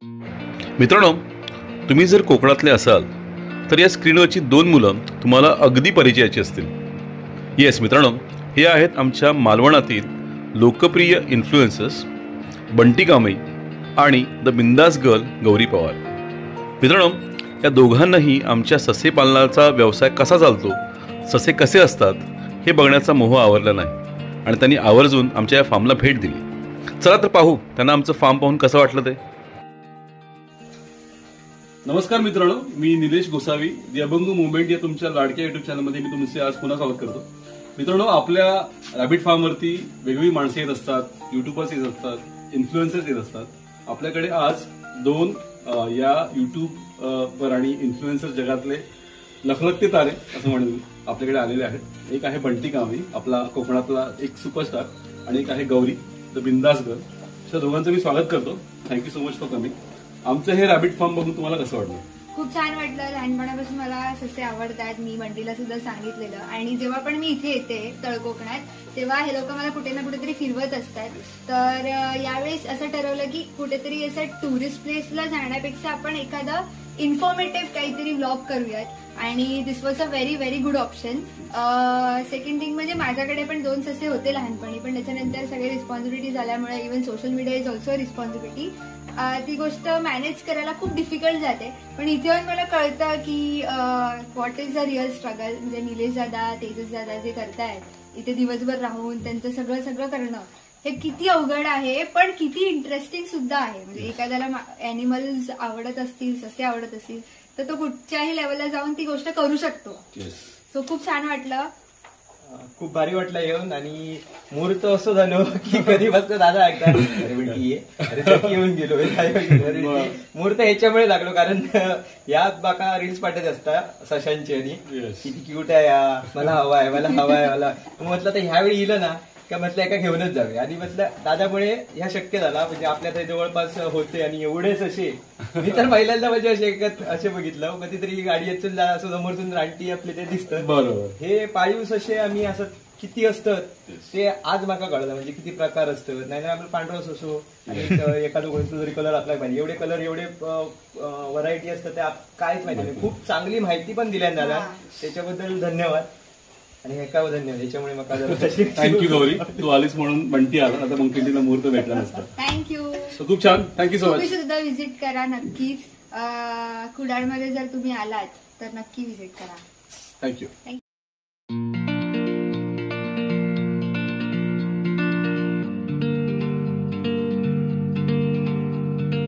मित्रांनो, तुम्ही जर कोकणातले असाल तर या स्क्रीनवरची दोन मुलं तुम्हाला अगदी परिचयाची असतील. येस मित्रांनो, हे आहेत आमच्या मालवणातील लोकप्रिय इन्फ्लुएन्सर्स बंटी कांबळी आणि द बिंदास गर्ल गौरी पवार. मित्रांनो, या दोघांनाही आमच्या ससे पालनाचा व्यवसाय कसा चालतो, ससे कसे असतात हे बघण्याचा मोह आवरला नाही आणि त्यांनी आवर्जून आमच्या या फार्मला भेट दिली. चला तर पाहू त्यांना आमचं फार्म पाहून कसं वाटलं ते. नमस्कार मित्रांनो, मी निलेश गोसावी, दी अभंग मुवमेंट या तुमच्या लाडक्या युट्यूब चॅनलमध्ये मी तुमचे आज पुन्हा स्वागत करतो. मित्रांनो, आपल्या रॅबिट फार्मवरती वेगवेगळी माणसं येत असतात, युट्यूबर्स येत असतात, इन्फ्लुएन्सर्स येत असतात. आपल्याकडे आज दोन या युट्यूबवर आणि इन्फ्लुएन्सर जगातले लखलखते तारे असं म्हणून आपल्याकडे आलेले आहेत. एक आहे बंटी कांबळी, आपला कोकणातला एक सुपरस्टार, आणि एक आहे गौरी द बिंदास गर्ल. तर दोघांचं मी स्वागत करतो. Thank you so much for coming. आमचं हे रॅबिट फार्म बघून तुम्हाला कसं वाटलं? खूप छान वाटलं. लहानपणापासून मला ससे आवडतात. मी बंटीला सुद्धा सांगितलेलं, आणि जेव्हा पण मी इथे येते तळकोकणात तेव्हा हे लोक मला कुठे ना कुठेतरी फिरवत असतात. तर यावेळेस असं ठरवलं की कुठेतरी असं टुरिस्ट प्लेसला जाण्यापेक्षा आपण एखादं इन्फॉर्मेटिव्ह काहीतरी व्लॉग करूयात, आणि this was a very very good option. Second thing म्हणजे माझ्याकडे पण दोन ससे होते लहानपणी, पण त्याच्यानंतर सगळे रिस्पॉन्सिबिलिटी झाल्यामुळे even social media is also responsibility, ती गोष्ट मॅनेज करायला खूप डिफिकल्ट जाते. पण इथे येऊन मला कळतं की what is the real struggle. म्हणजे निलेश दादा, तेजस दादा जे करतायत इथे दिवसभर राहून त्यांचं सगळं करणं हे किती अवघड आहे, पण किती इंटरेस्टिंग सुद्धा आहे. म्हणजे एखाद्याला अॅनिमल्स आवडत असतील, ससे आवडत असतील, तर तो कुठच्याही लेवलला जाऊन ती गोष्ट करू शकतो. सो खूप छान वाटलं, खूप भारी वाटलं येऊन. आणि मुहूर्त असं झालं की कधी फक्त दादा एकदा येऊन गेलो. मुहूर्त ह्याच्यामुळे लागलो, कारण या बाका रील्स पाठवत असतात सशांची, आणि किती क्यूट आहे, या मला हवाय मला म्हटलं तर ह्यावेळी येईल ना का म्हटलं एका घेऊनच जावे. आणि म्हटलं दादामुळे ह्या शक्य झाला. म्हणजे आपल्या ते जवळपास होते, आणि एवढेच असे मी तर पहिल्यांदा म्हणजे असे बघितलं. कधीतरी गाडी येतून असं समोरतून रानटी आपले ते दिसतं. बरोबर, हे पाळीव ससे आम्ही असं किती असतं ते आज मला कळलं. म्हणजे किती प्रकार असतं. नाही आपण पांढरस असो, एखादं कोणतं जरी कलर आपल्याला पाहिजे, एवढे कलर एवढे व्हरायटी असतं ते काहीच माहिती नाही. खूप चांगली माहिती पण दिल्या दादा, त्याच्याबद्दल धन्यवाद. आणि हे काय धन्यवाद, याच्यामुळे मग थँक्यू गौरी, तू आलीस म्हणून बंटी आला, आता मग तिला मुहूर्त भेटला नसता. थँक्यू. खूप छान, थँक्यू सो मच. तुम्ही सुद्धा व्हिजिट करा नक्कीच. कुडाळमध्ये जर तुम्ही आलात तर नक्की व्हिजिट करा. थँक्यू.